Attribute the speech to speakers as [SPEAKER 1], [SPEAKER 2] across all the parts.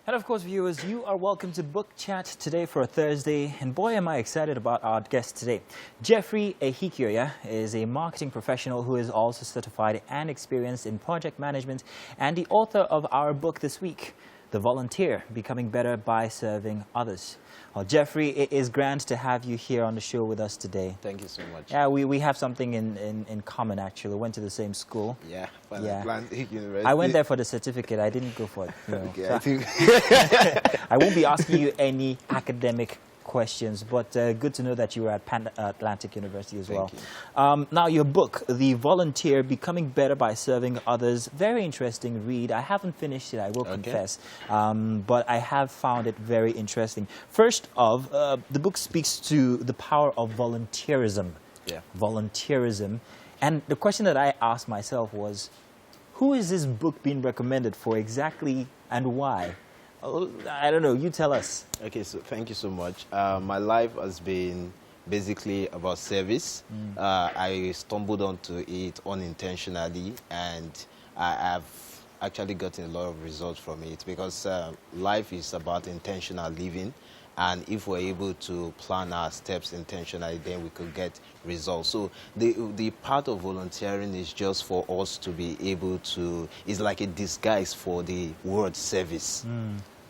[SPEAKER 1] And of course, viewers, you are welcome to Book Chat today for a Thursday. And boy, am I excited about our guest today. Jeffrey Ehikioya is a marketing professional who is also certified and experienced in project management and the author of our book this week, The Volunteer, Becoming Better by Serving Others. Well, Jeffrey, it is grand to have you here on the show with us today.
[SPEAKER 2] Thank you so much.
[SPEAKER 1] Yeah, we have something in common, actually. We went to the same school.
[SPEAKER 2] Yeah,
[SPEAKER 1] University. I went there for the certificate. I didn't go for it. You know.
[SPEAKER 2] Okay,
[SPEAKER 1] So
[SPEAKER 2] I think
[SPEAKER 1] I won't be asking you any academic questions, but good to know that you were at Pan Atlantic University as well. Now, your book, The Volunteer, Becoming Better by Serving Others, very interesting read. I haven't finished it, I will confess, but I have found it very interesting. First off, the book speaks to the power of volunteerism.
[SPEAKER 2] Yeah.
[SPEAKER 1] Volunteerism. And the question that I asked myself was, who is this book being recommended for exactly and why? I don't know. You tell us.
[SPEAKER 2] Okay, so thank you so much. My life has been basically about service. I stumbled onto it unintentionally, and I have actually gotten a lot of results from it because life is about intentional living. And if we're able to plan our steps intentionally, then we could get results. So the part of volunteering is just for us to be able to, it's like a disguise for the word service.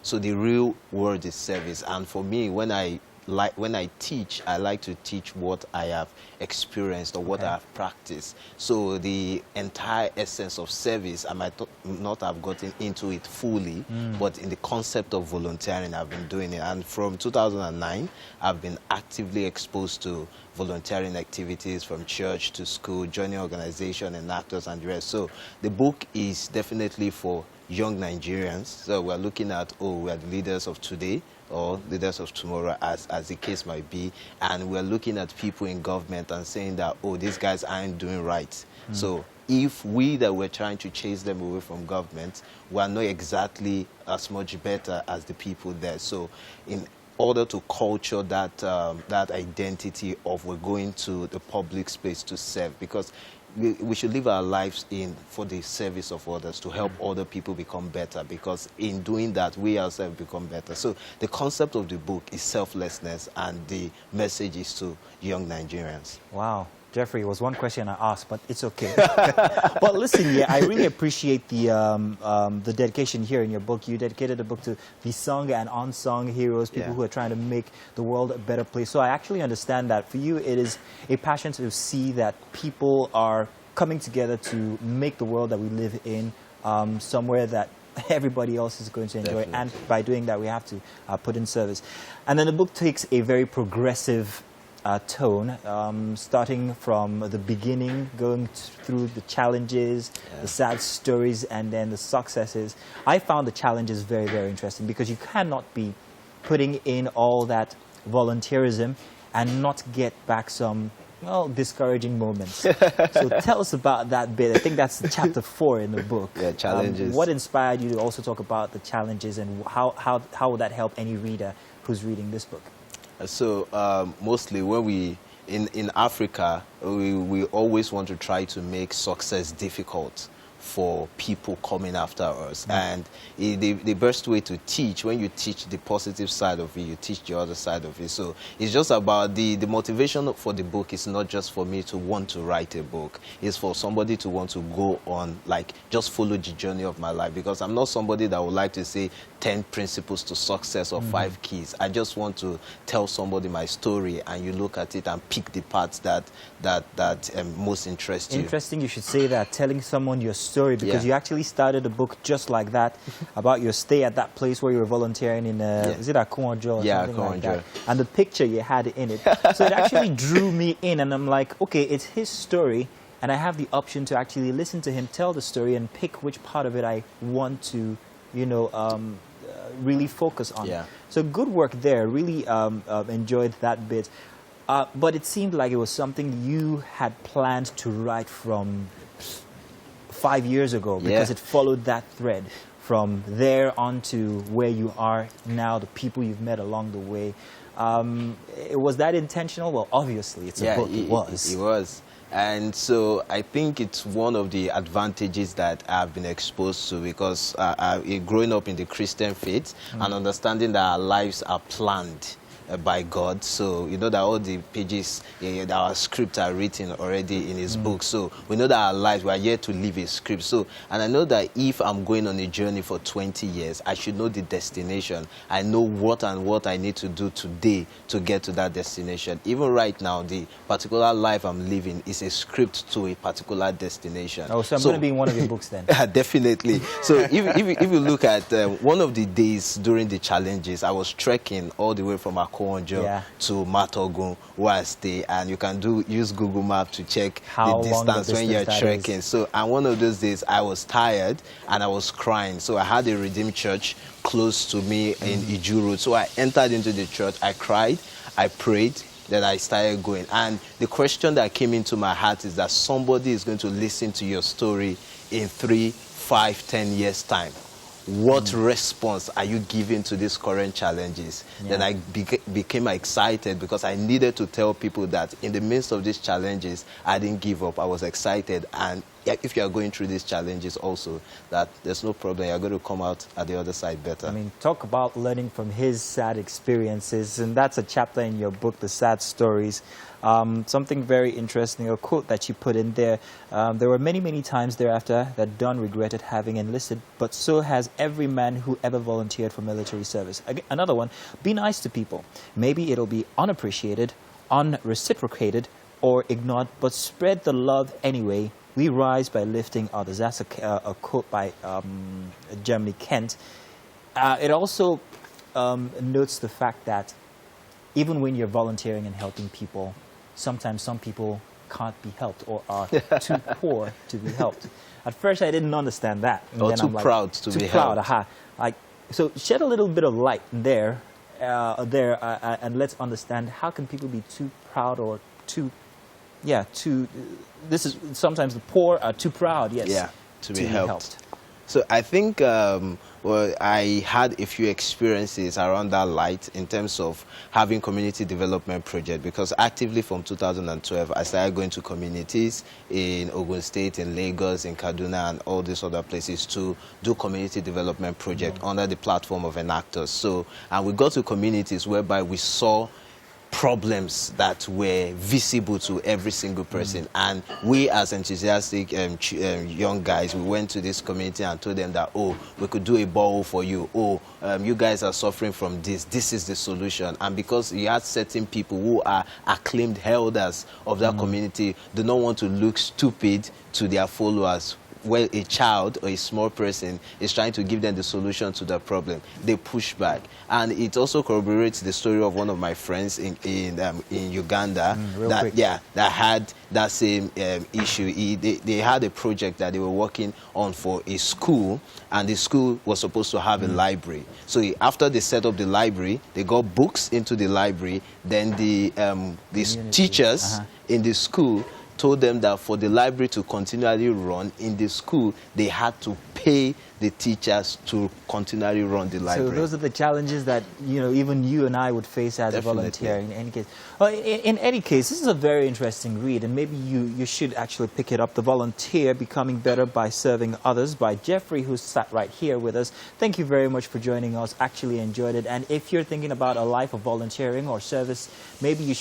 [SPEAKER 2] So the real word is service. And for me, when I teach, I like to teach what I have experienced or what I have practiced. So the entire essence of service, I might not have gotten into it fully, but in the concept of volunteering, I've been doing it. And from 2009, I've been actively exposed to volunteering activities from church to school, joining organization and actors and the rest. So the book is definitely for young Nigerians. So we're looking at, we are the leaders of today or leaders of tomorrow, as the case might be, and we're looking at people in government and saying that, these guys aren't doing right. So if we that we're trying to chase them away from government, we're not exactly as much better as the people there. So in order to culture that that identity of we're going to the public space to serve, because we should live our lives for the service of others, to help other people become better, because in doing that, we ourselves become better. So the concept of the book is selflessness, and the message is to young Nigerians.
[SPEAKER 1] Wow. Jeffrey, it was one question I asked, but it's okay. Well, listen, I really appreciate the dedication here in your book. You dedicated the book to the sung and unsung heroes, people who are trying to make the world a better place. So I actually understand that for you, it is a passion to see that people are coming together to make the world that we live in somewhere that everybody else is going to enjoy. Definitely. And by doing that, we have to put in service. And then the book takes a very progressive tone, starting from the beginning, going through the challenges, the sad stories, and then the successes. I found the challenges very, very interesting, because you cannot be putting in all that volunteerism and not get back some, discouraging moments. So tell us about that bit. I think that's chapter 4 in the book.
[SPEAKER 2] Yeah, challenges.
[SPEAKER 1] What inspired you to also talk about the challenges, and how will that help any reader who's reading this book?
[SPEAKER 2] So mostly when in Africa, we always want to try to make success difficult for people coming after us. And the best way to teach, when you teach the positive side of it, you teach the other side of it. So it's just about the motivation for the book is not just for me to want to write a book. It's for somebody to want to go on, just follow the journey of my life. Because I'm not somebody that would like to say 10 principles to success or 5 keys. I just want to tell somebody my story, and you look at it and pick the parts that most interest you.
[SPEAKER 1] Interesting you should say that, telling someone your story, because you actually started a book just like that, about your stay at that place where you were volunteering in, is it Akonjo or something like that? And the picture you had in it. So it actually drew me in, and I'm like, okay, it's his story, and I have the option to actually listen to him tell the story and pick which part of it I want to, really focus on. So good work there. Really enjoyed that bit. But it seemed like it was something you had planned to write from 5 years ago, because it followed that thread from there on to where you are now, the people you've met along the way. Was that intentional? Well, obviously, it's a book. It was.
[SPEAKER 2] It was. And so I think it's one of the advantages that I've been exposed to, because growing up in the Christian faith and understanding that our lives are planned by God. So you know that all the pages, our scripts are written already in his book. So we know that our lives, we are yet to live a script. So, and I know that if I'm going on a journey for 20 years, I should know the destination. I know what I need to do today to get to that destination. Even right now, the particular life I'm living is a script to a particular destination.
[SPEAKER 1] Oh, so I'm going to be in one of your books then.
[SPEAKER 2] Definitely. So if you look at one of the days during the challenges, I was trekking all the way from Akonjo to Matogun, where I stay, and you can use Google Maps to check the distance when you're trekking. So, and one of those days I was tired and I was crying. So I had a Redeemed church close to me in Ijuru. So I entered into the church, I cried, I prayed, then I started going. And the question that came into my heart is that somebody is going to listen to your story in 3, 5, 10 years' time. What response are you giving to these current challenges? Then I became excited, because I needed to tell people that in the midst of these challenges, I didn't give up. I was excited. And if you are going through these challenges also, that there's no problem. You're going to come out at the other side better.
[SPEAKER 1] I mean, talk about learning from his sad experiences. And that's a chapter in your book, The Sad Stories. Something very interesting, a quote that you put in there. There were many, many times thereafter that Don regretted having enlisted, but so has every man who ever volunteered for military service. Another one, be nice to people. Maybe it'll be unappreciated, unreciprocated, or ignored, but spread the love anyway. We rise by lifting others. That's a quote by Jeremy Kent. It also notes the fact that even when you're volunteering and helping people, sometimes some people can't be helped or are too poor to be helped. At first, I didn't understand that. And
[SPEAKER 2] or too proud to be helped.
[SPEAKER 1] Aha. So shed a little bit of light there, and let's understand, how can people be too proud or too... this is sometimes the poor are too proud,
[SPEAKER 2] to be helped. So I think, well, I had a few experiences around that light in terms of having community development project, because actively from 2012, I started going to communities in Ogun State, in Lagos, in Kaduna, and all these other places to do community development project under the platform of Enactors. So, and we got to communities whereby we saw problems that were visible to every single person, and we as enthusiastic young guys, we went to this community and told them that, oh, we could do a borehole for you, you guys are suffering from this is the solution. And because you had certain people who are acclaimed elders of that community, do not want to look stupid to their followers. Well, a child or a small person is trying to give them the solution to the problem, they push back. And it also corroborates the story of one of my friends in Uganda that had that same issue. They had a project that they were working on for a school, and the school was supposed to have a library. So after they set up the library, they got books into the library. Then these teachers in the school told them that for the library to continually run in the school, they had to pay the teachers to continually run the library.
[SPEAKER 1] So those are the challenges that, you know, even you and I would face as a volunteer in any case. Well, in any case, this is a very interesting read, and maybe you should actually pick it up. The Volunteer, Becoming Better by Serving Others, by Jeffrey, who sat right here with us. Thank you very much for joining us. Actually enjoyed it. And if you're thinking about a life of volunteering or service, maybe you should